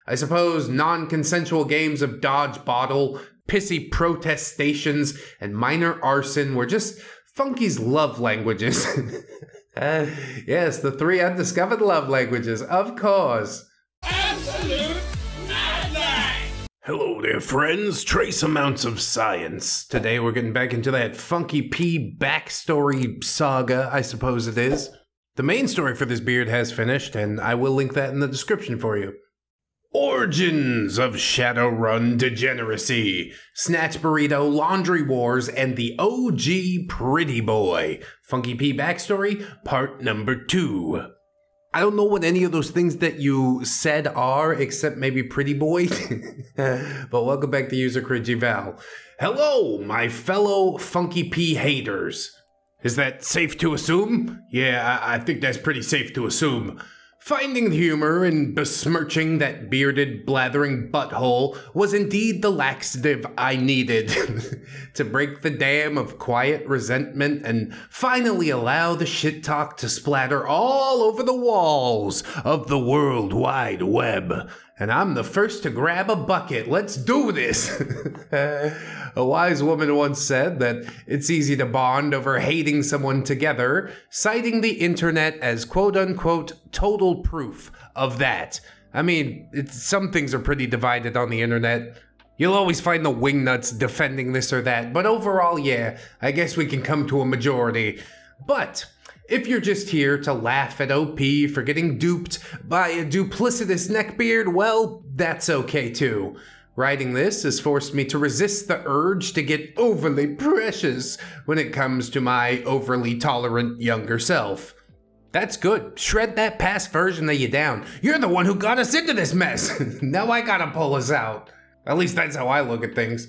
I suppose non-consensual games of dodge bottle, pissy protest stations, and minor arson were just Funky's love languages. Yes, the 3 undiscovered love languages, of course. Absolute madness! Hello there, friends. Trace amounts of science. Today we're getting back into that Funky P backstory saga, I suppose it is. The main story for this beard has finished, and I will link that in the description for you. Origins of Shadowrun degeneracy, Snatch Burrito, Laundry Wars, and the OG Pretty Boy. Funky P backstory, part number 2. I don't know what any of those things that you said are, except maybe Pretty Boy. But welcome back to User Cringy Val. Hello, my fellow Funky P haters. Is that safe to assume? Yeah, I think that's pretty safe to assume. Finding the humor in besmirching that bearded, blathering butthole was indeed the laxative I needed to break the dam of quiet resentment and finally allow the shit talk to splatter all over the walls of the World Wide Web. And I'm the first to grab a bucket. Let's do this. A wise woman once said that it's easy to bond over hating someone together, citing the internet as quote-unquote total proof of that. I mean, some things are pretty divided on the internet. You'll always find the wingnuts defending this or that, but overall, yeah, I guess we can come to a majority. But if you're just here to laugh at OP for getting duped by a duplicitous neckbeard, well, that's okay too. Writing this has forced me to resist the urge to get overly precious when it comes to my overly tolerant younger self. That's good. Shred that past version of you down. You're the one who got us into this mess. Now I gotta pull us out. At least that's how I look at things.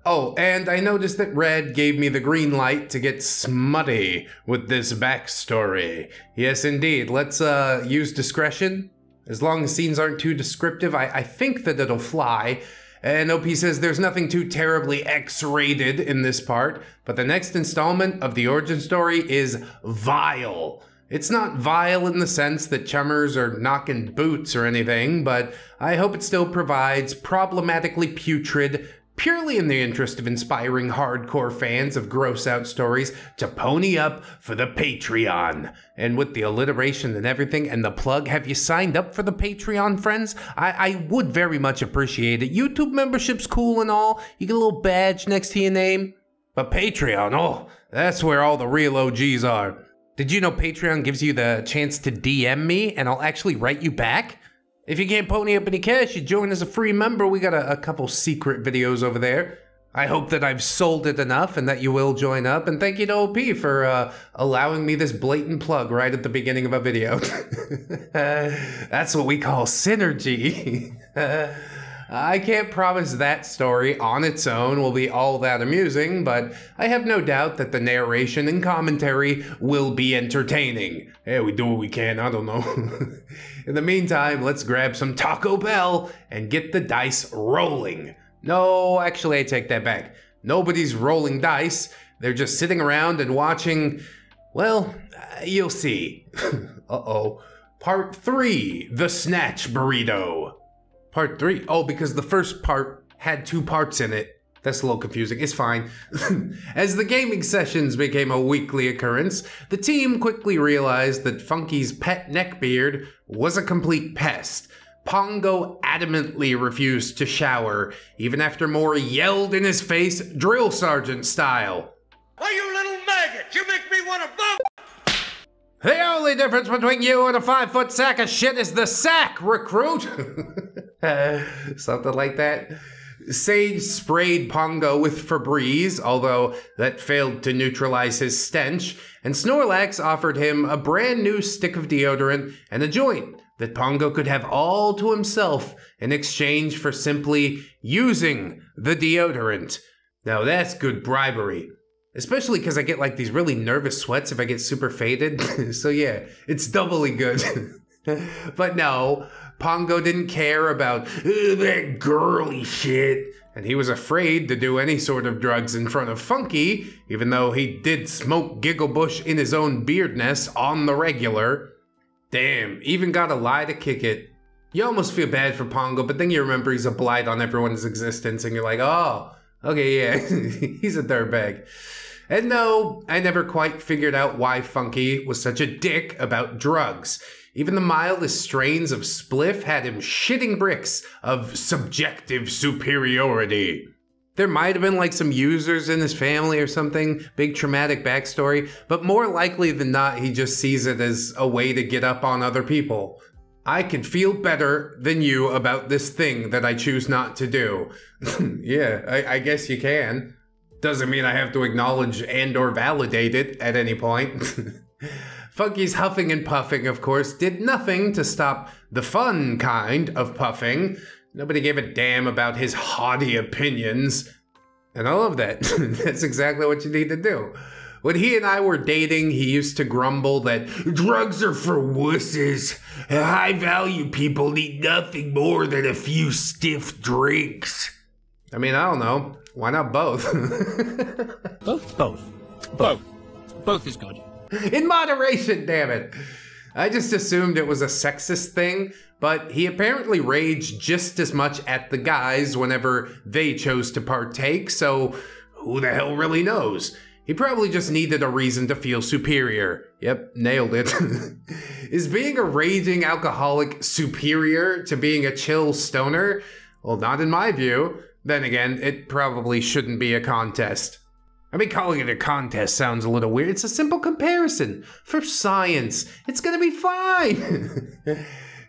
Oh, and I noticed that Red gave me the green light to get smutty with this backstory. Yes, indeed. Let's use discretion. As long as scenes aren't too descriptive, I think that it'll fly. And OP says there's nothing too terribly X-rated in this part, but the next installment of the origin story is vile. It's not vile in the sense that chummers are knocking boots or anything, but I hope it still provides problematically putrid, purely in the interest of inspiring hardcore fans of gross-out stories to pony up for the Patreon. And with the alliteration and everything and the plug, have you signed up for the Patreon, friends? I would very much appreciate it. YouTube membership's cool and all. You get a little badge next to your name. But Patreon, oh, that's where all the real OGs are. Did you know Patreon gives you the chance to DM me and I'll actually write you back? If you can't pony up any cash, you join as a free member. We got a couple secret videos over there. I hope that I've sold it enough and that you will join up. And thank you to OP for allowing me this blatant plug right at the beginning of a video. That's what we call synergy. I can't promise that story on its own will be all that amusing, but I have no doubt that the narration and commentary will be entertaining. Yeah, we do what we can, I don't know. In the meantime, let's grab some Taco Bell and get the dice rolling. No, actually, I take that back. Nobody's rolling dice. They're just sitting around and watching, well, you'll see. Uh-oh. Part 3, The Snatch Burrito. Part 3? Oh, because the first part had 2 parts in it. That's a little confusing. It's fine. As the gaming sessions became a weekly occurrence, the team quickly realized that Funky's pet neckbeard was a complete pest. Pongo adamantly refused to shower, even after Maury yelled in his face, drill sergeant style. Why, you little maggot! You make me want to bump! The only difference between you and a 5-foot sack of shit is the sack, recruit! Something like that. Sage sprayed Pongo with Febreze, although that failed to neutralize his stench, and Snorlax offered him a brand new stick of deodorant and a joint that Pongo could have all to himself in exchange for simply using the deodorant. Now that's good bribery. Especially because I get like these really nervous sweats if I get super faded. So yeah, it's doubly good. But no, Pongo didn't care about that girly shit. And he was afraid to do any sort of drugs in front of Funky, even though he did smoke Gigglebush in his own beard nest on the regular. Damn, even got a lie to kick it. You almost feel bad for Pongo, but then you remember he's a blight on everyone's existence, and you're like, oh, okay, yeah, he's a dirtbag. And no, I never quite figured out why Funky was such a dick about drugs. Even the mildest strains of spliff had him shitting bricks of subjective superiority. There might have been like some users in his family or something, big traumatic backstory, but more likely than not, he just sees it as a way to get up on other people. I can feel better than you about this thing that I choose not to do. Yeah, I guess you can. Doesn't mean I have to acknowledge and or validate it at any point. Funky's huffing and puffing, of course, did nothing to stop the fun kind of puffing. Nobody gave a damn about his haughty opinions. And I love that. That's exactly what you need to do. When he and I were dating, he used to grumble that drugs are for wusses. High-value people need nothing more than a few stiff drinks. I mean, I don't know. Why not both? Both is good. In moderation, damn it. I just assumed it was a sexist thing, but he apparently raged just as much at the guys whenever they chose to partake, so who the hell really knows? He probably just needed a reason to feel superior. Yep, nailed it. Is being a raging alcoholic superior to being a chill stoner? Well, not in my view. Then again, it probably shouldn't be a contest. I mean, calling it a contest sounds a little weird. It's a simple comparison. For science, it's gonna be fine.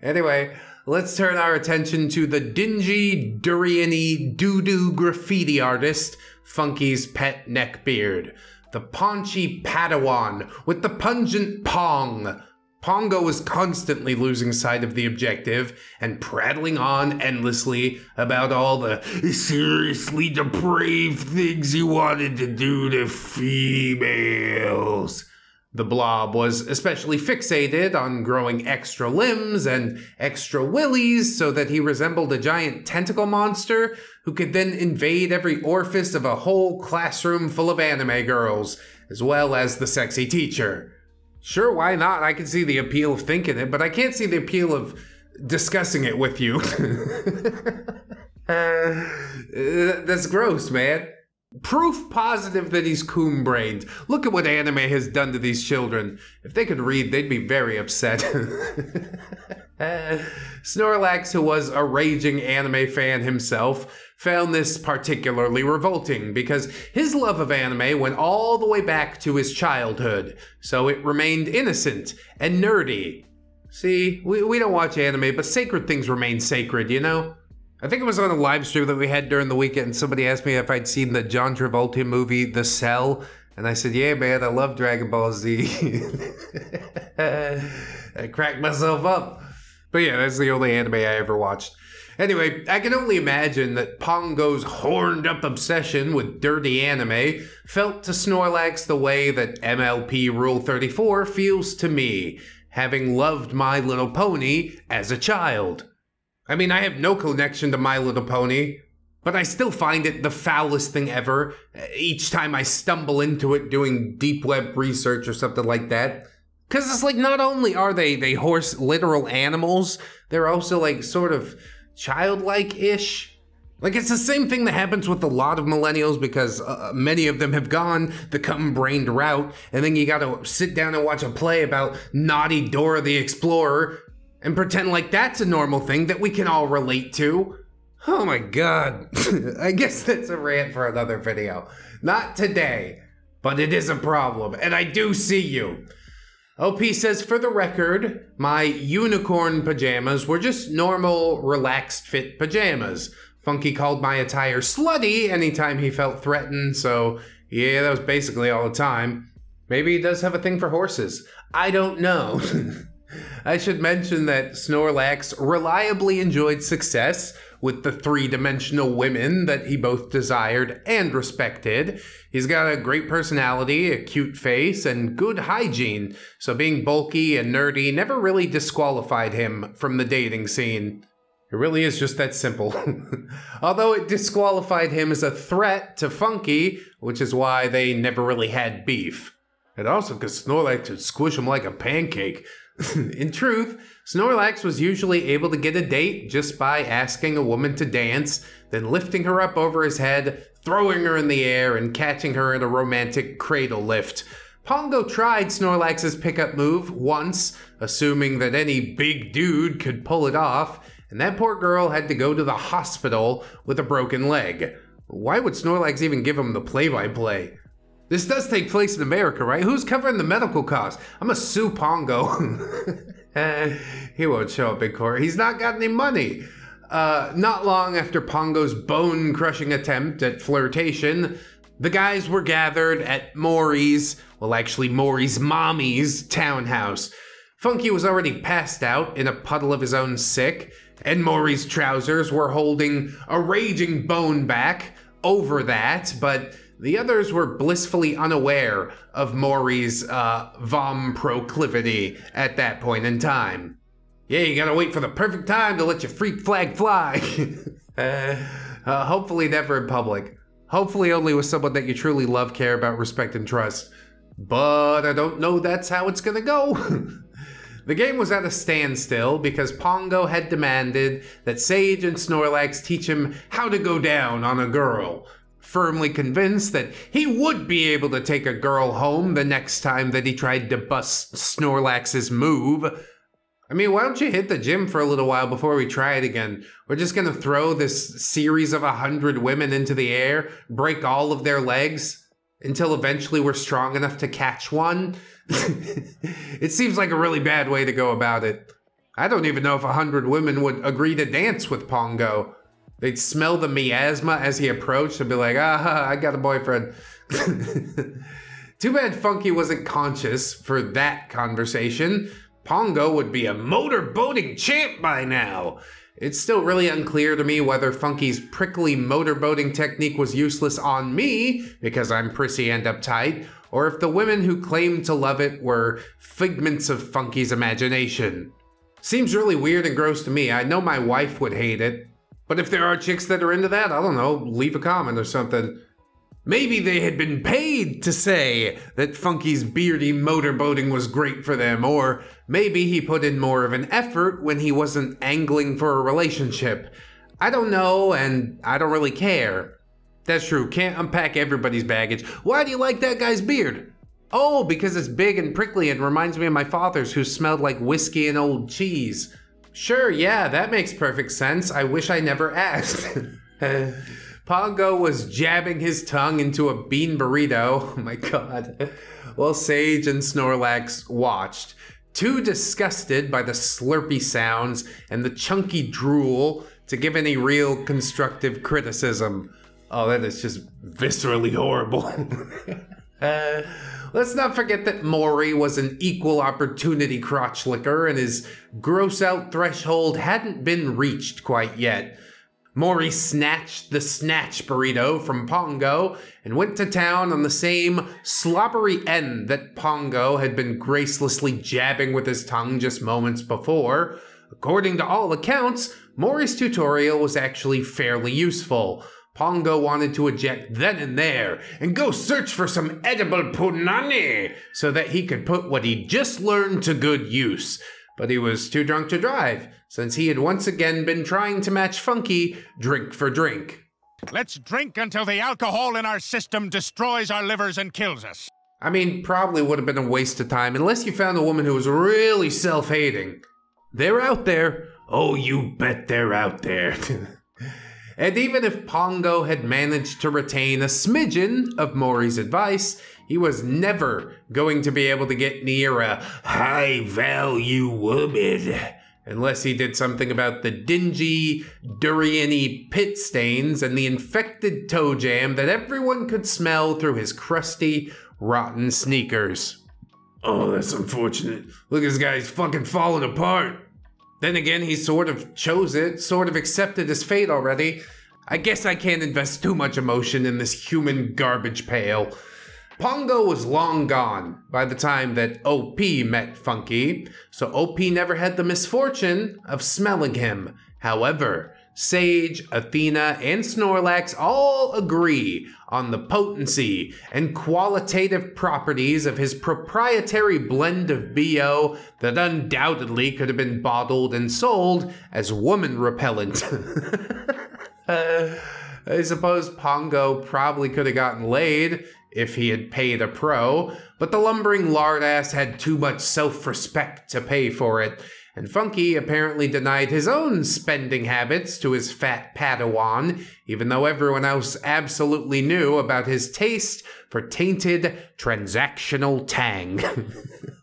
Anyway, let's turn our attention to the dingy, durian-y, doo-doo graffiti artist, Funky's pet Neckbeard. The paunchy Padawan with the pungent Pong. Pongo was constantly losing sight of the objective and prattling on endlessly about all the seriously depraved things he wanted to do to females. The blob was especially fixated on growing extra limbs and extra willies so that he resembled a giant tentacle monster who could then invade every orifice of a whole classroom full of anime girls, as well as the sexy teacher. Sure, why not? I can see the appeal of thinking it, but I can't see the appeal of discussing it with you. That's gross, man. Proof positive that he's coon-brained. Look at what anime has done to these children. If they could read, they'd be very upset. Snorlax, who was a raging anime fan himself, found this particularly revolting because his love of anime went all the way back to his childhood, so it remained innocent and nerdy. See, we don't watch anime, but sacred things remain sacred, you know? I think it was on a live stream that we had during the weekend. Somebody asked me if I'd seen the John Travolta movie, The Cell. And I said, yeah, man, I love Dragon Ball Z. I cracked myself up. But yeah, that's the only anime I ever watched. Anyway, I can only imagine that Pongo's horned-up obsession with dirty anime felt to Snorlax the way that MLP Rule 34 feels to me, having loved My Little Pony as a child. I mean, I have no connection to My Little Pony, but I still find it the foulest thing ever each time I stumble into it doing deep web research or something like that. Because it's like, not only are they horse literal animals, they're also like sort of childlike-ish. Like, it's the same thing that happens with a lot of millennials because many of them have gone the cum-brained route, and then you gotta sit down and watch a play about naughty Dora the Explorer and pretend like that's a normal thing that we can all relate to. Oh my god. I guess that's a rant for another video. Not today, but it is a problem, and I do see you. OP says, for the record, my unicorn pajamas were just normal, relaxed fit pajamas. Funky called my attire slutty anytime he felt threatened, so yeah, that was basically all the time. Maybe he does have a thing for horses. I don't know. I should mention that Snorlax reliably enjoyed success with the three-dimensional women that he both desired and respected. He's got a great personality, a cute face, and good hygiene, so being bulky and nerdy never really disqualified him from the dating scene. It really is just that simple. Although it disqualified him as a threat to Funky, which is why they never really had beef. And also because Snorlax would squish him like a pancake. In truth, Snorlax was usually able to get a date just by asking a woman to dance, then lifting her up over his head, throwing her in the air, and catching her in a romantic cradle lift. Pongo tried Snorlax's pickup move once, assuming that any big dude could pull it off, and that poor girl had to go to the hospital with a broken leg. Why would Snorlax even give him the play-by-play? This does take place in America, right? Who's covering the medical costs? I'm gonna sue Pongo. He won't show up in court. He's not got any money. Not long after Pongo's bone-crushing attempt at flirtation, the guys were gathered at Maury's mommy's townhouse. Funky was already passed out in a puddle of his own sick, and Maury's trousers were holding a raging bone back over that, but the others were blissfully unaware of Maury's vom proclivity at that point in time. Yeah, you gotta wait for the perfect time to let your freak flag fly. Hopefully never in public. Hopefully only with someone that you truly love, care about, respect, and trust. But I don't know that's how it's gonna go. The game was at a standstill because Pongo had demanded that Sage and Snorlax teach him how to go down on a girl, firmly convinced that he would be able to take a girl home the next time that he tried to bust Snorlax's move. I mean, why don't you hit the gym for a little while before we try it again? We're just gonna throw this series of 100 women into the air, break all of their legs, until eventually we're strong enough to catch one? It seems like a really bad way to go about it. I don't even know if 100 women would agree to dance with Pongo. They'd smell the miasma as he approached and be like, I got a boyfriend. Too bad Funky wasn't conscious for that conversation. Pongo would be a motorboating champ by now. It's still really unclear to me whether Funky's prickly motorboating technique was useless on me, because I'm prissy and uptight, or if the women who claimed to love it were figments of Funky's imagination. Seems really weird and gross to me. I know my wife would hate it. But if there are chicks that are into that, I don't know, leave a comment or something. Maybe they had been paid to say that Funky's beardy motorboating was great for them, or maybe he put in more of an effort when he wasn't angling for a relationship. I don't know, and I don't really care. That's true, can't unpack everybody's baggage. Why do you like that guy's beard? Oh, because it's big and prickly and reminds me of my father's, who smelled like whiskey and old cheese. Sure, yeah, that makes perfect sense. I wish I never asked. Pongo was jabbing his tongue into a bean burrito, oh my god, while Sage and Snorlax watched, too disgusted by the slurpy sounds and the chunky drool to give any real constructive criticism. Oh, that is just viscerally horrible. Let's not forget that Maury was an equal opportunity crotch licker and his gross out threshold hadn't been reached quite yet. Maury snatched the snatch burrito from Pongo and went to town on the same slobbery end that Pongo had been gracelessly jabbing with his tongue just moments before. According to all accounts, Maury's tutorial was actually fairly useful. Pongo wanted to eject then and there and go search for some edible punani so that he could put what he'd just learned to good use. But he was too drunk to drive, since he had once again been trying to match Funky drink for drink. Let's drink until the alcohol in our system destroys our livers and kills us. I mean, probably would have been a waste of time unless you found a woman who was really self-hating. They're out there. Oh, you bet they're out there. And even if Pongo had managed to retain a smidgen of Maury's advice, he was never going to be able to get near a high-value woman unless he did something about the dingy, durian-y pit stains and the infected toe jam that everyone could smell through his crusty, rotten sneakers. Oh, that's unfortunate. Look, this guy's fucking falling apart. Then again, he sort of chose it, sort of accepted his fate already. I guess I can't invest too much emotion in this human garbage pail. Pongo was long gone by the time that OP met Funky, so OP never had the misfortune of smelling him. However, Sage, Athena, and Snorlax all agree on the potency and qualitative properties of his proprietary blend of BO that undoubtedly could have been bottled and sold as woman repellent. I suppose Pongo probably could have gotten laid if he had paid a pro, but the lumbering lardass had too much self-respect to pay for it, and Funky apparently denied his own spending habits to his fat Padawan, even though everyone else absolutely knew about his taste for tainted transactional tang.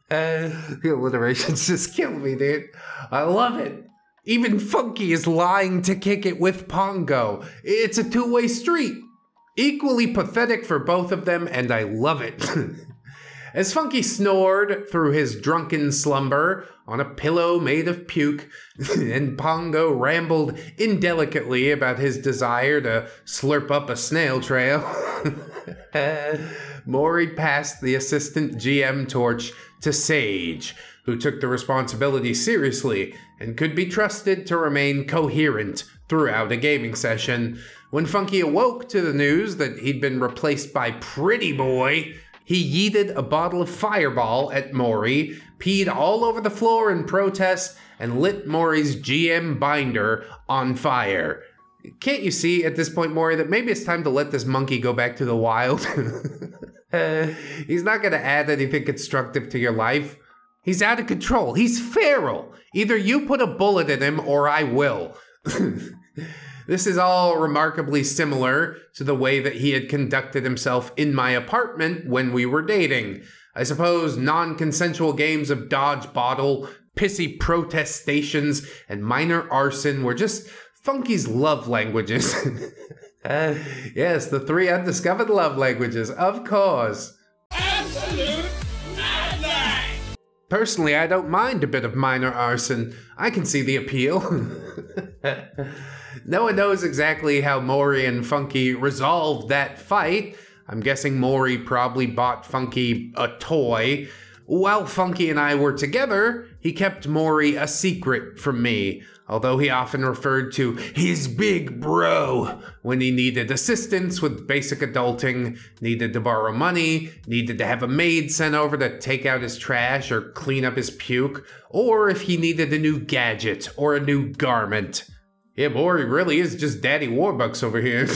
The alliterations just kill me, dude. I love it. Even Funky is lying to kick it with Pongo. It's a two-way street. Equally pathetic for both of them, and I love it. As Funky snored through his drunken slumber on a pillow made of puke, and Pongo rambled indelicately about his desire to slurp up a snail trail, Maury passed the assistant GM torch to Sage, who took the responsibility seriously and could be trusted to remain coherent throughout a gaming session. When Funky awoke to the news that he'd been replaced by Pretty Boy, he yeeted a bottle of Fireball at Maury, peed all over the floor in protest, and lit Maury's GM binder on fire. Can't you see at this point, Maury, that maybe it's time to let this monkey go back to the wild? He's not going to add anything constructive to your life. He's out of control. He's feral. Either you put a bullet in him or I will. This is all remarkably similar to the way that he had conducted himself in my apartment when we were dating. I suppose non-consensual games of dodge bottle, pissy protestations, and minor arson were just Funky's love languages. Yes, the 3 undiscovered love languages, of course. Absolute madness! Personally, I don't mind a bit of minor arson. I can see the appeal. No one knows exactly how Maury and Funky resolved that fight. I'm guessing Maury probably bought Funky a toy. While Funky and I were together, he kept Maury a secret from me, although he often referred to his big bro when he needed assistance with basic adulting, needed to borrow money, needed to have a maid sent over to take out his trash or clean up his puke, or if he needed a new gadget or a new garment. Yeah, Maury really is just Daddy Warbucks over here.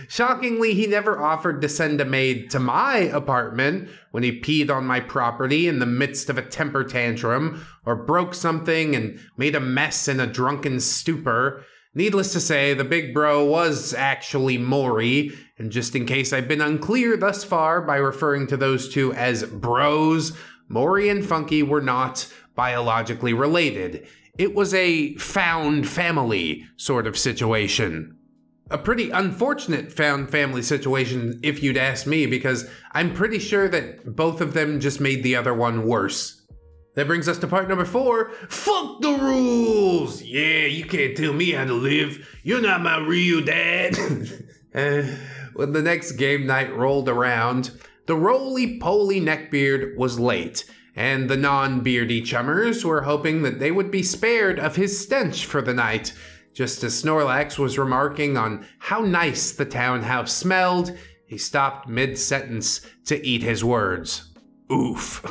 Shockingly, he never offered to send a maid to my apartment when he peed on my property in the midst of a temper tantrum, or broke something and made a mess in a drunken stupor. Needless to say, the big bro was actually Maury, and just in case I've been unclear thus far by referring to those two as bros, Maury and Funky were not biologically related. It was a found family sort of situation. A pretty unfortunate found family situation, if you'd ask me, because I'm pretty sure that both of them just made the other one worse. That brings us to part number 4. Fuck the rules! Yeah, you can't tell me how to live. You're not my real dad. When the next game night rolled around, the roly-poly Neckbeard was late, and the non-beardy chummers were hoping that they would be spared of his stench for the night. Just as Snorlax was remarking on how nice the townhouse smelled, he stopped mid-sentence to eat his words. Oof.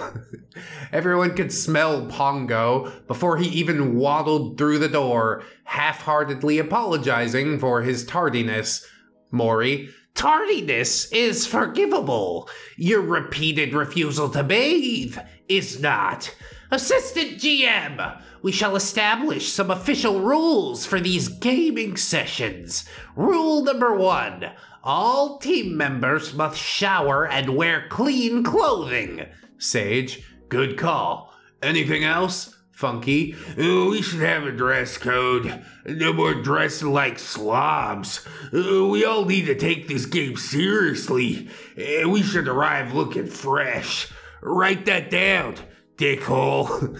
Everyone could smell Pongo before he even waddled through the door, half-heartedly apologizing for his tardiness. Maury, tardiness is forgivable. Your repeated refusal to bathe is not. Assistant GM, we shall establish some official rules for these gaming sessions. Rule number 1, all team members must shower and wear clean clothing. Sage, good call. Anything else? Funky, we should have a dress code. No more dressing like slobs. We all need to take this game seriously. We should arrive looking fresh. Write that down, dickhole.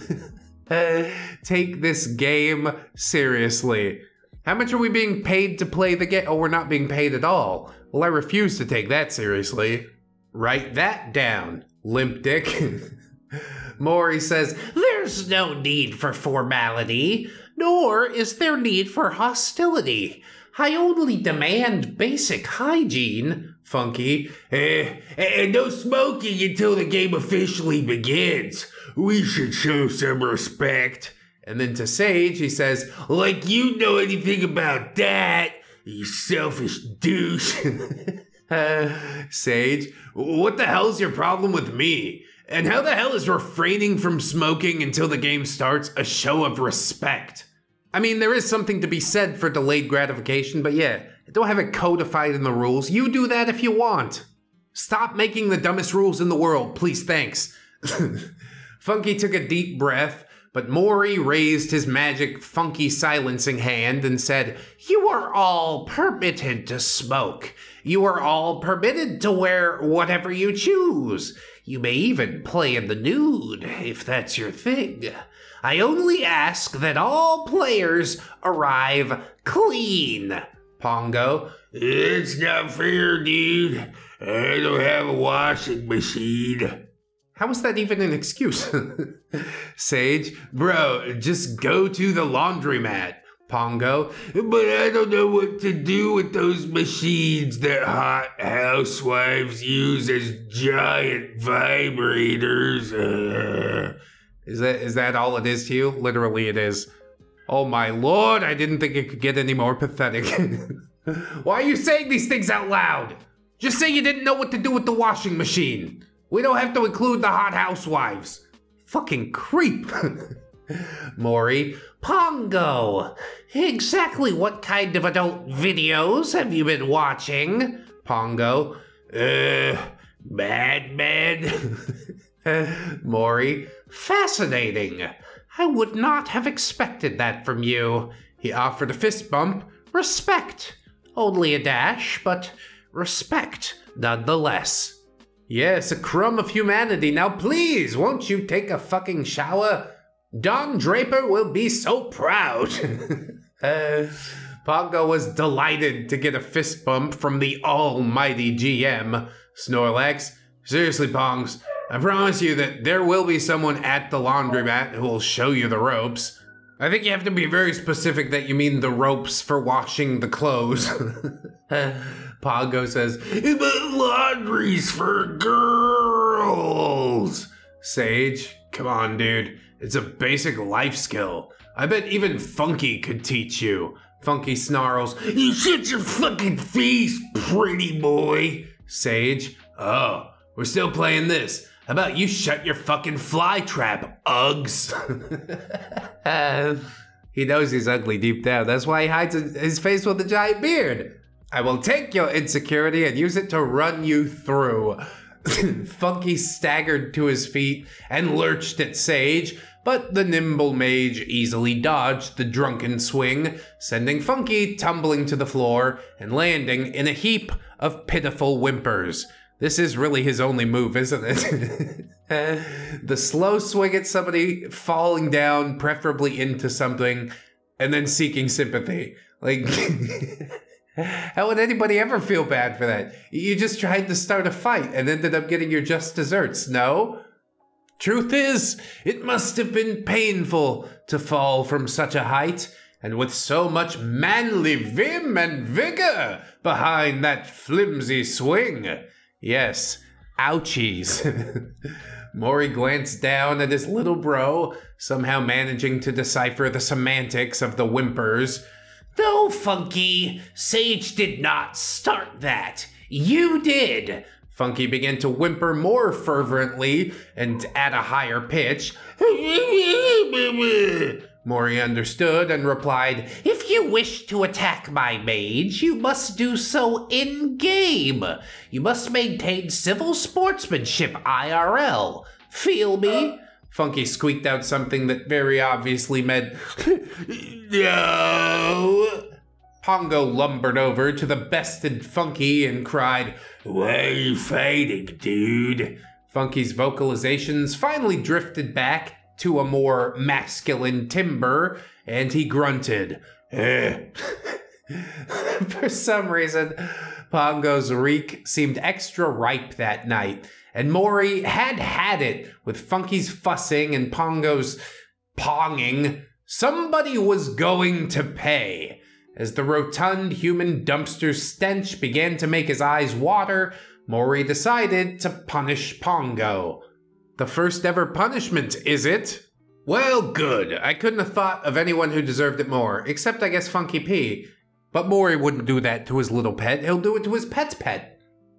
Take this game seriously. How much are we being paid to play the game? Oh, we're not being paid at all. Well, I refuse to take that seriously. Write that down, limp dick. Maury says, "There's no need for formality, nor is there need for hostility. I only demand basic hygiene." Funky, and no smoking until the game officially begins. We should show some respect. And then to Sage, he says, "Like you know anything about that, you selfish douche." Sage, what the hell's your problem with me? And how the hell is refraining from smoking until the game starts a show of respect? I mean, there is something to be said for delayed gratification, but yeah, don't have it codified in the rules. You do that if you want. Stop making the dumbest rules in the world, please, thanks. Funky took a deep breath, but Maury raised his magic funky silencing hand and said, "You are all permitted to smoke. You are all permitted to wear whatever you choose. You may even play in the nude, if that's your thing. I only ask that all players arrive clean." Pongo, "It's not fair, dude. I don't have a washing machine." How is that even an excuse? Sage, "Bro, just go to the laundromat." Pongo, "But I don't know what to do with those machines that hot housewives use as giant vibrators." Is that all it is to you? Literally it is. Oh my lord, I didn't think it could get any more pathetic. Why are you saying these things out loud? Just say you didn't know what to do with the washing machine. We don't have to include the hot housewives. Fucking creep. Maury, Pongo, exactly what kind of adult videos have you been watching? Pongo, Mad Men. Maury, fascinating. I would not have expected that from you. He offered a fist bump. Respect. Only a dash, but respect nonetheless. Yes, a crumb of humanity. Now please, won't you take a fucking shower? Don Draper will be so proud. Pongo was delighted to get a fist bump from the almighty GM. Snorlax, seriously, Pongs, I promise you that there will be someone at the laundromat who will show you the ropes. I think you have to be very specific that you mean the ropes for washing the clothes. Pongo says, "But laundry's for girls." Sage, come on, dude. It's a basic life skill. I bet even Funky could teach you. Funky snarls, "You shut your fucking face, pretty boy." Sage, oh, we're still playing this. How about you shut your fucking fly trap, Uggs? He knows he's ugly deep down. That's why he hides his face with a giant beard. I will take your insecurity and use it to run you through. Funky staggered to his feet and lurched at Sage, but the nimble mage easily dodged the drunken swing, sending Funky tumbling to the floor and landing in a heap of pitiful whimpers. This is really his only move, isn't it? The slow swing at somebody, falling down, preferably into something, and then seeking sympathy. Like, how would anybody ever feel bad for that? You just tried to start a fight and ended up getting your just desserts, no? Truth is, it must have been painful to fall from such a height, and with so much manly vim and vigor behind that flimsy swing. Yes, ouchies. Maury glanced down at his little bro, somehow managing to decipher the semantics of the whimpers. "No, Funky, Sage did not start that. You did." Funky began to whimper more fervently and at a higher pitch. Maury understood and replied, "If you wish to attack my mage, you must do so in-game. You must maintain civil sportsmanship IRL. Feel me?" Funky squeaked out something that very obviously meant, "No." Pongo lumbered over to the bested Funky and cried, "Why are you fighting, dude?" Funky's vocalizations finally drifted back to a more masculine timbre, and he grunted. For some reason, Pongo's reek seemed extra ripe that night, and Maury had it with Funky's fussing and Pongo's ponging. Somebody was going to pay. As the rotund human dumpster's stench began to make his eyes water, Maury decided to punish Pongo. The first ever punishment, is it? Well, good. I couldn't have thought of anyone who deserved it more, except I guess Funky P. But Maury wouldn't do that to his little pet, he'll do it to his pet's pet.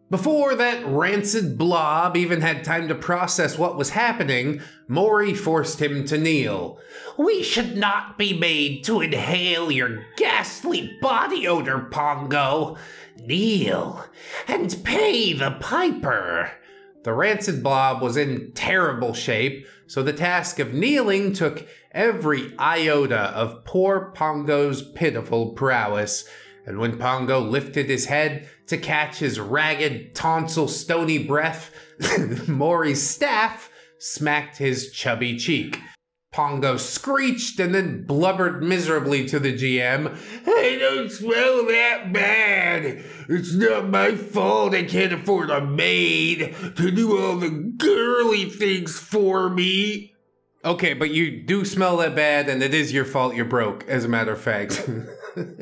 Before that rancid blob even had time to process what was happening, Maury forced him to kneel. We should not be made to inhale your ghastly body odor, Pongo. Kneel and pay the piper. The rancid blob was in terrible shape, so the task of kneeling took every iota of poor Pongo's pitiful prowess. And when Pongo lifted his head to catch his ragged, tonsil-stony breath, Maury's staff smacked his chubby cheek. Pongo screeched and then blubbered miserably to the GM. I don't smell that bad. It's not my fault I can't afford a maid to do all the girly things for me. Okay, but you do smell that bad, and it is your fault you're broke, as a matter of fact. Who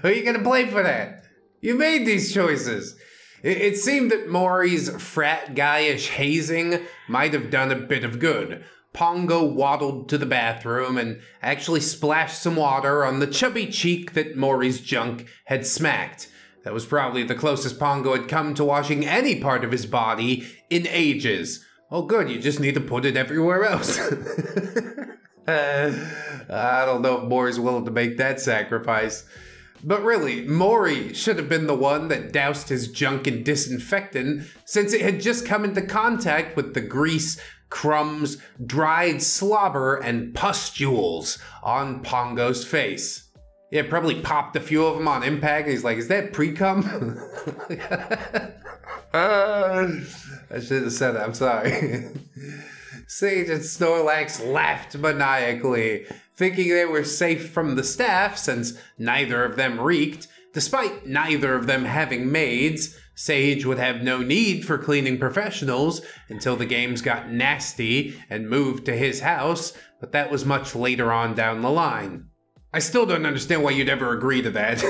are you gonna blame for that? You made these choices. It seemed that Maury's frat guyish hazing might have done a bit of good. Pongo waddled to the bathroom and actually splashed some water on the chubby cheek that Maury's junk had smacked. That was probably the closest Pongo had come to washing any part of his body in ages. Oh good, you just need to put it everywhere else. I don't know if Maury's willing to make that sacrifice. But really, Maury should have been the one that doused his junk in disinfectant, since it had just come into contact with the grease, crumbs, dried slobber, and pustules on Pongo's face. Yeah, probably popped a few of them on impact, and he's like, is that pre-cum? I should have said it, I'm sorry. Sage and Snorlax laughed maniacally, thinking they were safe from the staff since neither of them reeked. Despite neither of them having maids, Sage would have no need for cleaning professionals until the games got nasty and moved to his house, but that was much later on down the line. I still don't understand why you'd ever agree to that.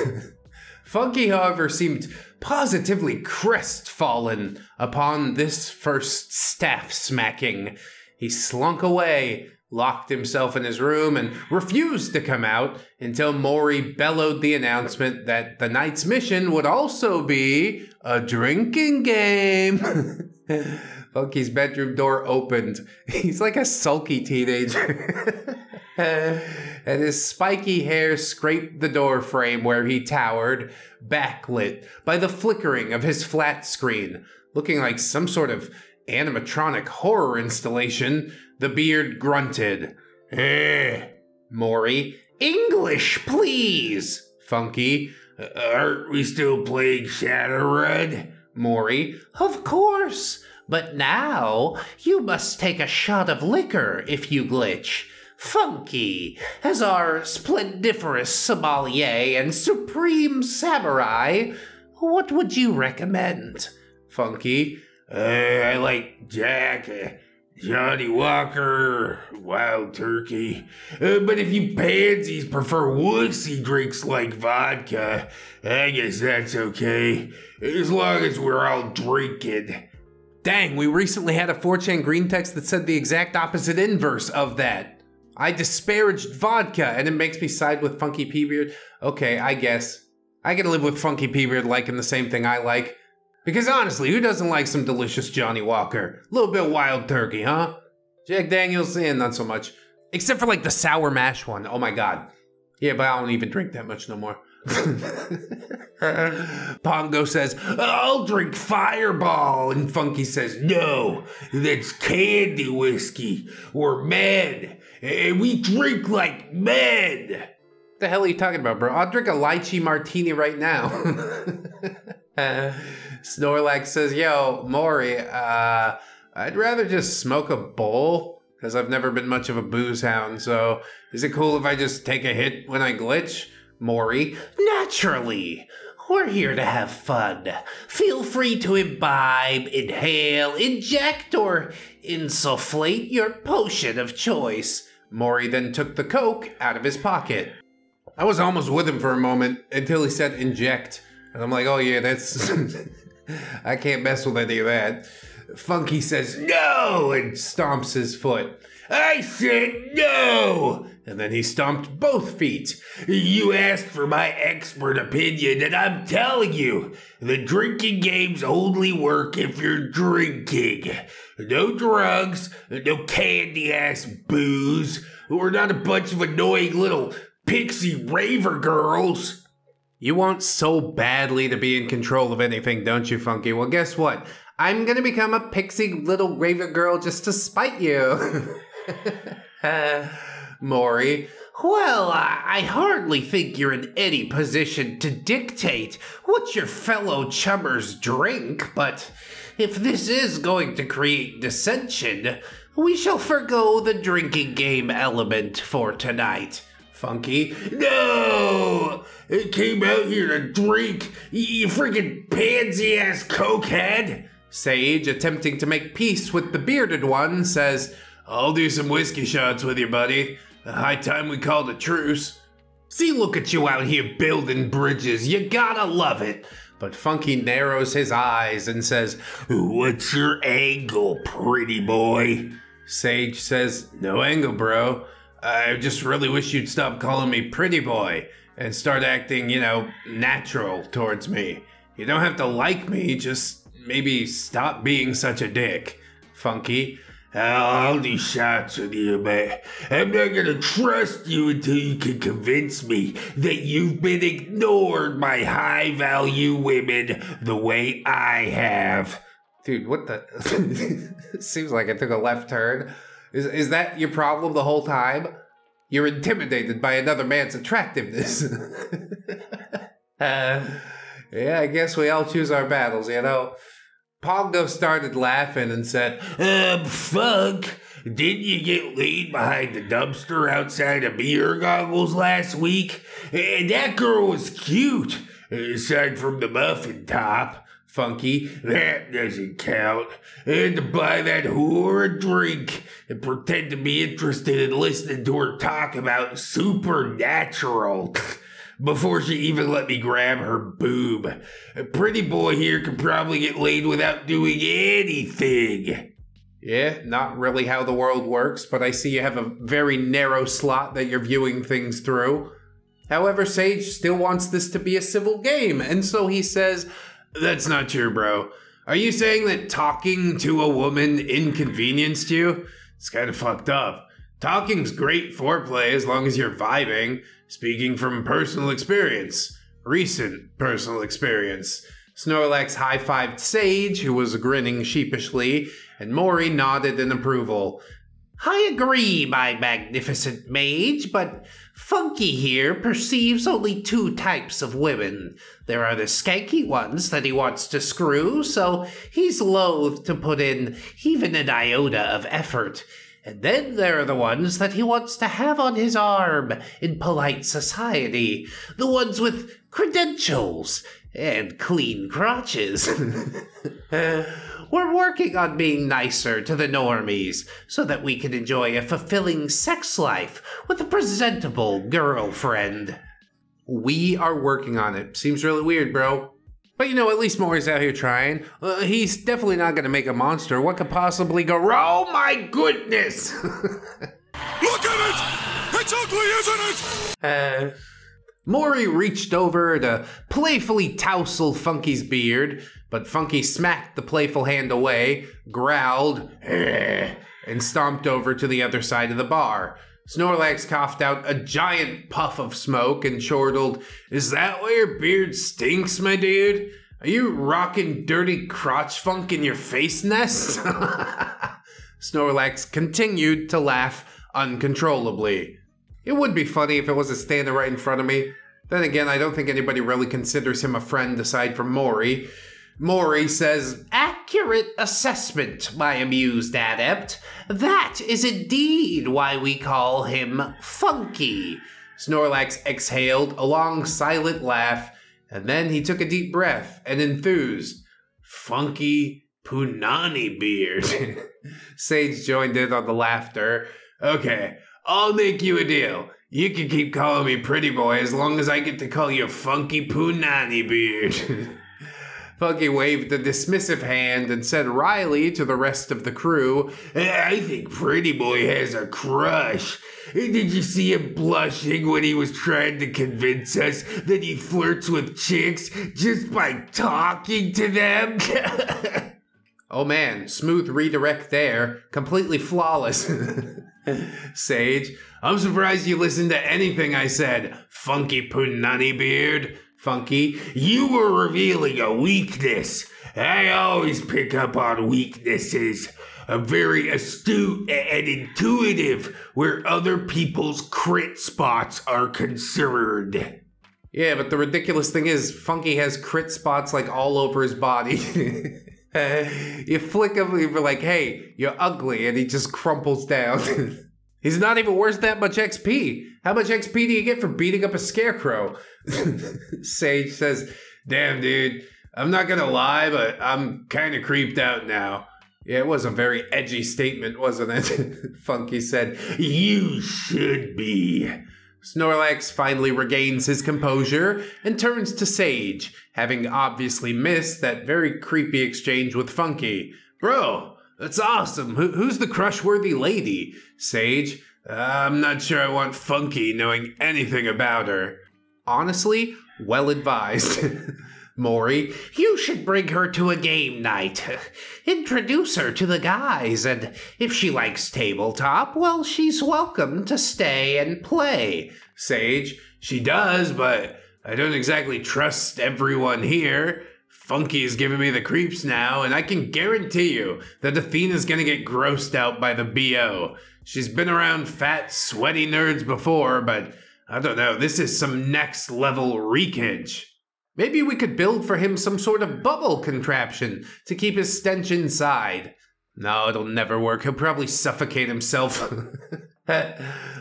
Funky, however, seemed positively crestfallen upon this first staff smacking. He slunk away, locked himself in his room, and refused to come out until Maury bellowed the announcement that the night's mission would also be a drinking game. Funky's bedroom door opened. He's like a sulky teenager. And his spiky hair scraped the door frame where he towered, backlit by the flickering of his flat screen. Looking like some sort of animatronic horror installation, the beard grunted. Maury, English, please. Funky, aren't we still playing Shadowrun? Maury, of course, but now you must take a shot of liquor if you glitch. Funky, as our splendiferous sommelier and supreme samurai, what would you recommend? Funky, I like Jack, Johnny Walker, Wild Turkey. But if you pansies prefer wussy drinks like vodka, I guess that's okay, as long as we're all drinking. Dang, we recently had a 4chan green text that said the exact opposite inverse of that. I disparaged vodka, and it makes me side with Funky P-Beard. Okay, I guess. I can live with Funky P-Beard liking the same thing I like. Because honestly, who doesn't like some delicious Johnny Walker? A little bit Wild Turkey, huh? Jack Daniels, not so much. Except for like the sour mash one. Oh my god. Yeah, but I don't even drink that much no more. Pongo says, I'll drink Fireball. And Funky says, no, that's candy whiskey. We're men. And we drink like men. What the hell are you talking about, bro? I'll drink a lychee martini right now. Snorlax says, yo, Maury, I'd rather just smoke a bowl, because I've never been much of a booze hound, so is it cool if I just take a hit when I glitch? Maury, naturally. We're here to have fun. Feel free to imbibe, inhale, inject, or insufflate your potion of choice. Maury then took the Coke out of his pocket. I was almost with him for a moment until he said inject. And I'm like, oh yeah, that's... I can't mess with any of that. Funky says no and stomps his foot. I said no! And then he stomped both feet. You asked for my expert opinion, and I'm telling you, the drinking games only work if you're drinking. No drugs, no candy-ass booze. We're not a bunch of annoying little pixie raver girls. You want so badly to be in control of anything, don't you, Funky? Well, guess what? I'm gonna become a pixie little raver girl just to spite you. Maury. Well, I hardly think you're in any position to dictate what your fellow chummers drink, but if this is going to create dissension, we shall forgo the drinking game element for tonight. Funky. No! It came out here to drink, you freaking pansy-ass cokehead! Sage, attempting to make peace with the bearded one, says, I'll do some whiskey shots with you, buddy. High time we called a truce. See, look at you out here building bridges. You gotta love it. But Funky narrows his eyes and says, What's your angle, pretty boy? Sage says, No angle, bro. I just really wish you'd stop calling me pretty boy and start acting, natural towards me. You don't have to like me, just maybe stop being such a dick. Funky. I'll do shots with you, but I'm not gonna trust you until you can convince me that you've been ignored by high-value women the way I have. Dude, what the... Seems like I took a left turn. Is that your problem the whole time? You're intimidated by another man's attractiveness. Yeah, I guess we all choose our battles, Pongo started laughing and said, Funk, didn't you get laid behind the dumpster outside of Beer Goggles last week? And that girl was cute, aside from the muffin top. Funky, that doesn't count. And to buy that whore a drink and pretend to be interested in listening to her talk about supernatural before she even let me grab her boob. A pretty boy here could probably get laid without doing anything. Yeah, not really how the world works, but I see you have a very narrow slot that you're viewing things through. However, Sage still wants this to be a civil game, and so he says, That's not true, bro. Are you saying that talking to a woman inconvenienced you? It's kind of fucked up. Talking's great foreplay as long as you're vibing. Speaking from personal experience. Recent personal experience. Snorlax high-fived Sage, who was grinning sheepishly, and Maury nodded in approval. I agree, my magnificent mage, but Funky here perceives only two types of women. There are the skanky ones that he wants to screw, so he's loath to put in even an iota of effort. And then there are the ones that he wants to have on his arm in polite society. The ones with credentials and clean crotches. We're working on being nicer to the normies so that we can enjoy a fulfilling sex life with a presentable girlfriend. We are working on it. Seems really weird, bro. But at least Maury's out here trying. He's definitely not gonna make a monster. What could possibly go wrong? Oh my goodness! Look at it! It's ugly, isn't it? Maury reached over to playfully tousle Funky's beard, but Funky smacked the playful hand away, growled, and stomped over to the other side of the bar. Snorlax coughed out a giant puff of smoke and chortled, Is that why your beard stinks, my dude? Are you rocking dirty crotch funk in your face nest? Snorlax continued to laugh uncontrollably. It would be funny if it was standing right in front of me. Then again, I don't think anybody really considers him a friend aside from Maury. Maury says, Accurate assessment, my amused adept. That is indeed why we call him Funky. Snorlax exhaled a long silent laugh And then he took a deep breath and enthused. Funky Punani beard. Sage joined in on the laughter. Okay, I'll make you a deal. You can keep calling me pretty boy as long as I get to call you Funky Punani beard. Funky waved a dismissive hand and said wryly to the rest of the crew, I think pretty boy has a crush. Did you see him blushing when he was trying to convince us that he flirts with chicks just by talking to them? Oh man, smooth redirect there. Completely flawless. Sage, I'm surprised you listened to anything I said, Funky Punani beard. Funky, you were revealing a weakness. I always pick up on weaknesses. I'm very astute and intuitive where other people's crit spots are concerned. Yeah, but the ridiculous thing is, Funky has crit spots like all over his body. You flick him, you're like, hey, you're ugly, and he just crumples down. He's not even worth that much XP. How much XP do you get for beating up a scarecrow? Sage says, damn, dude, I'm not gonna lie, but I'm kind of creeped out now. Yeah, it was a very edgy statement, wasn't it? Funky said, you should be. Snorlax finally regains his composure and turns to Sage, having obviously missed that very creepy exchange with Funky. Bro, that's awesome. Who's the crush-worthy lady? Sage, I'm not sure I want Funky knowing anything about her. Honestly, well advised. Maury, you should bring her to a game night. Introduce her to the guys, and if she likes tabletop, well, she's welcome to stay and play. Sage, she does, but I don't exactly trust everyone here. Funky is giving me the creeps now, and I can guarantee you that Athena's gonna get grossed out by the BO. She's been around fat, sweaty nerds before, but I don't know, this is some next level reekage. Maybe we could build for him some sort of bubble contraption to keep his stench inside. No, it'll never work. He'll probably suffocate himself.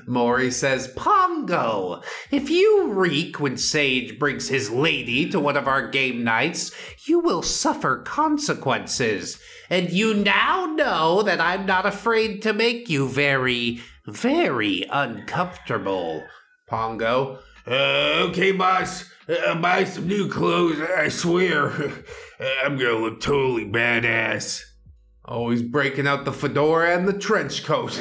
Maury says, Pongo, if you reek when Sage brings his lady to one of our game nights, you will suffer consequences. And you now know that I'm not afraid to make you very, very uncomfortable. Pongo, okay, boss. Buy some new clothes, I swear. I'm gonna look totally badass. Oh, he's breaking out the fedora and the trench coat.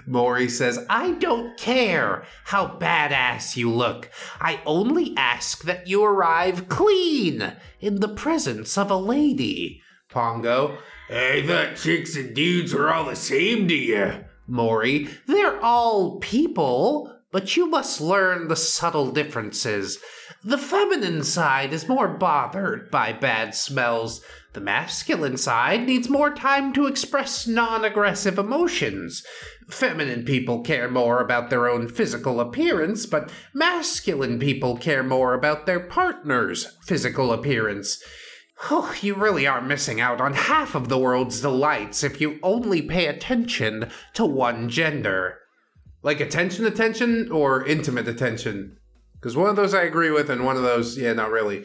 Maury says, I don't care how badass you look. I only ask that you arrive clean in the presence of a lady. Pongo, I thought chicks and dudes were all the same to you. Maury, they're all people, but you must learn the subtle differences. The feminine side is more bothered by bad smells. The masculine side needs more time to express non-aggressive emotions. Feminine people care more about their own physical appearance, but masculine people care more about their partner's physical appearance. Oh, you really are missing out on half of the world's delights if you only pay attention to one gender. Like attention, or intimate attention? Because one of those I agree with, and one of those, yeah, not really.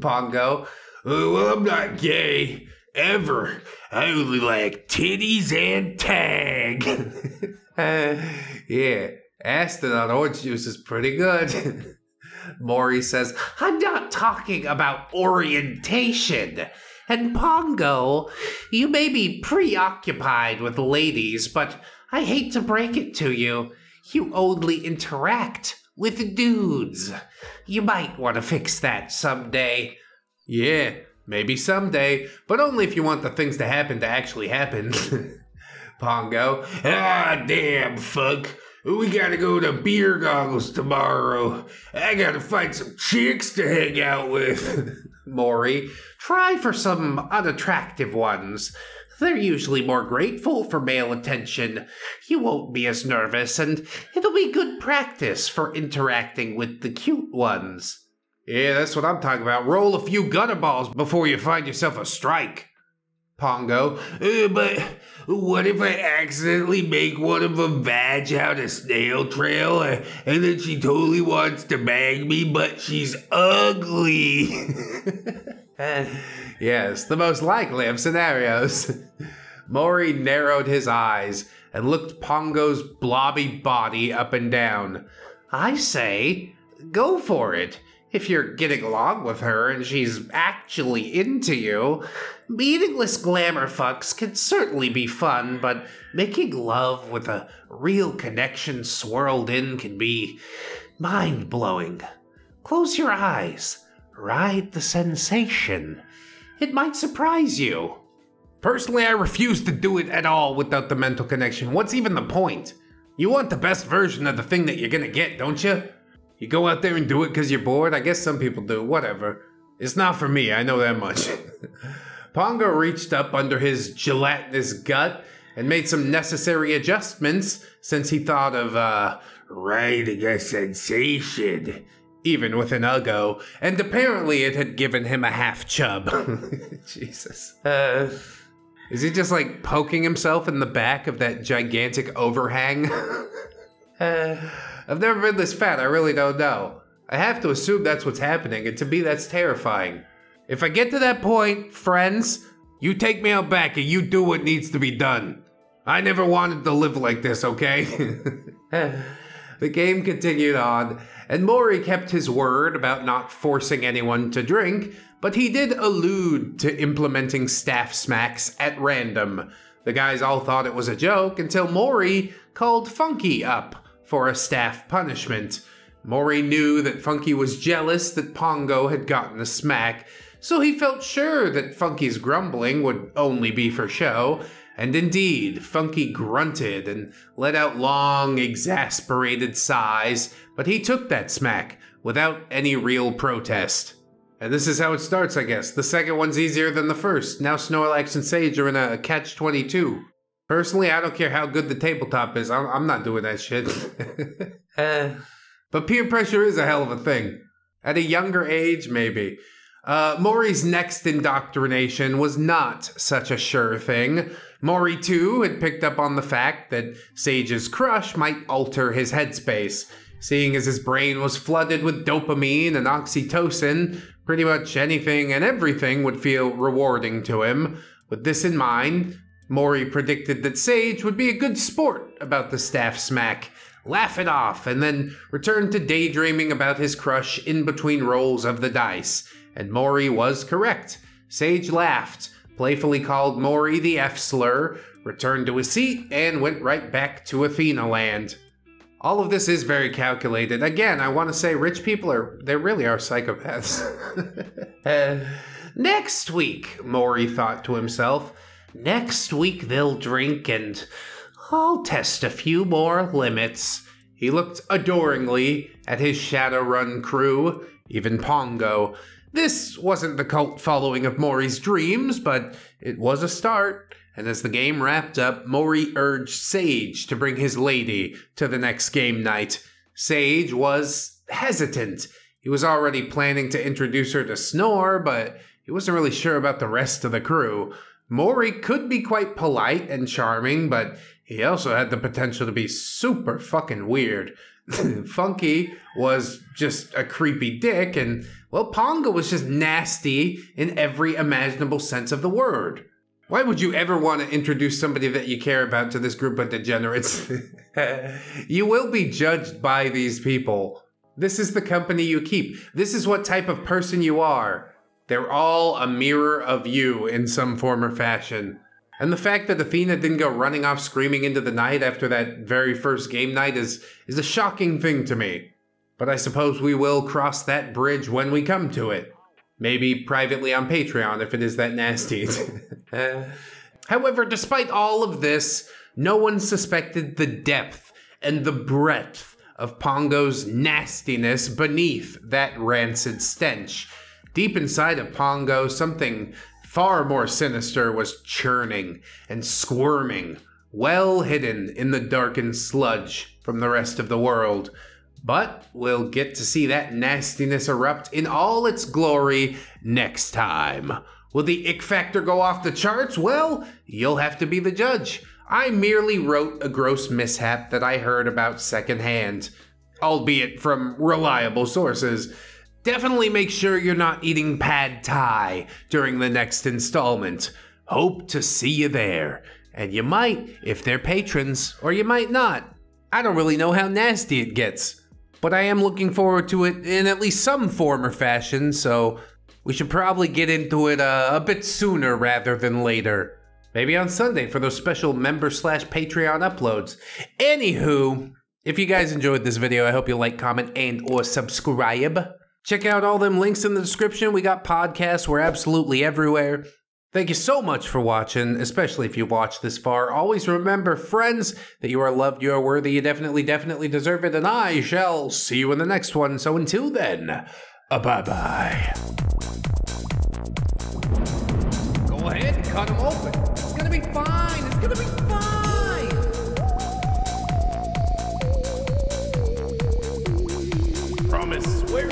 Pongo. Well, I'm not gay. Ever. I only like titties and tag. Yeah, Aston on orange juice is pretty good. Maury says, I'm not talking about orientation. And Pongo, you may be preoccupied with ladies, but I hate to break it to you. You only interact with dudes. You might want to fix that someday. Yeah, maybe someday, but only if you want the things to actually happen. Pongo. Ah, damn, Funk. We gotta go to Beer Goggles tomorrow. I gotta find some chicks to hang out with. Maury. Try for some unattractive ones. They're usually more grateful for male attention. You won't be as nervous, and it'll be good practice for interacting with the cute ones. Yeah, that's what I'm talking about. Roll a few gutter balls before you find yourself a strike. Pongo. But what if I accidentally make one of them vag out a snail trail and then she totally wants to bang me, but she's ugly? Yes, the most likely of scenarios. Maury narrowed his eyes and looked Pongo's blobby body up and down. I say, go for it. If you're getting along with her and she's actually into you, meaningless glamour fucks can certainly be fun, but making love with a real connection swirled in can be mind-blowing. Close your eyes. Ride the sensation. It might surprise you. Personally, I refuse to do it at all without the mental connection. What's even the point? You want the best version of the thing that you're gonna get, don't you? You go out there and do it because you're bored? I guess some people do, whatever. It's not for me, I know that much. Pongo reached up under his gelatinous gut and made some necessary adjustments since he thought of, riding a sensation. Even with an uggo, and apparently it had given him a half chub. Jesus. Is he just like poking himself in the back of that gigantic overhang? I've never been this fat, I really don't know. I have to assume that's what's happening, and to me that's terrifying. If I get to that point, friends, you take me out back and you do what needs to be done. I never wanted to live like this, okay? The game continued on, and Maury kept his word about not forcing anyone to drink, but he did allude to implementing staff smacks at random. The guys all thought it was a joke until Maury called Funky up for a staff punishment. Maury knew that Funky was jealous that Pongo had gotten a smack, so he felt sure that Funky's grumbling would only be for show, and indeed, Funky grunted and let out long, exasperated sighs, but he took that smack without any real protest. And this is how it starts, I guess. The second one's easier than the first. Now Snorlax and Sage are in a catch-22. Personally, I don't care how good the tabletop is. I'm not doing that shit. But peer pressure is a hell of a thing. At a younger age, maybe. Maury's next indoctrination was not such a sure thing. Maury, too, had picked up on the fact that Sage's crush might alter his headspace. Seeing as his brain was flooded with dopamine and oxytocin, pretty much anything and everything would feel rewarding to him. With this in mind, Maury predicted that Sage would be a good sport about the staff smack, laugh it off, and then return to daydreaming about his crush in between rolls of the dice. And Maury was correct. Sage laughed, playfully called Maury the F-slur, returned to his seat, and went right back to Athena land. All of this is very calculated. Again, I want to say rich people they really are psychopaths. Next week, Maury thought to himself, next week they'll drink and I'll test a few more limits. He looked adoringly at his Shadowrun crew, even Pongo. This wasn't the cult following of Maury's dreams, but it was a start. And as the game wrapped up, Maury urged Sage to bring his lady to the next game night. Sage was hesitant. He was already planning to introduce her to Snore, but he wasn't really sure about the rest of the crew. Maury could be quite polite and charming, but he also had the potential to be super fucking weird. Funky was just a creepy dick, and, well, Pongo was just nasty in every imaginable sense of the word. Why would you ever want to introduce somebody that you care about to this group of degenerates? You will be judged by these people. This is the company you keep. This is what type of person you are. They're all a mirror of you in some form or fashion. And the fact that Athena didn't go running off screaming into the night after that very first game night is a shocking thing to me. But I suppose we will cross that bridge when we come to it. Maybe privately on Patreon if it is that nasty. However, despite all of this, no one suspected the depth and the breadth of Pongo's nastiness beneath that rancid stench. Deep inside of Pongo, something far more sinister was churning and squirming, well hidden in the darkened sludge from the rest of the world. But we'll get to see that nastiness erupt in all its glory next time Will the ick factor go off the charts? Well, you'll have to be the judge. I merely wrote a gross mishap that I heard about secondhand, albeit from reliable sources. Definitely make sure you're not eating pad thai during the next installment. Hope to see you there. And you might if they're patrons, or you might not. I don't really know how nasty it gets, but I am looking forward to it in at least some form or fashion, so we should probably get into it a bit sooner rather than later. Maybe on Sunday for those special member/Patreon uploads. Anywho, if you guys enjoyed this video, I hope you like, comment, and or subscribe. Check out all them links in the description. We got podcasts. We're absolutely everywhere. Thank you so much for watching, especially if you watched this far. Always remember, friends, that you are loved, you are worthy, you definitely deserve it, and I shall see you in the next one. So until then, bye-bye. Go ahead and cut them open. It's gonna be fine. It's gonna be fine. Promise, swear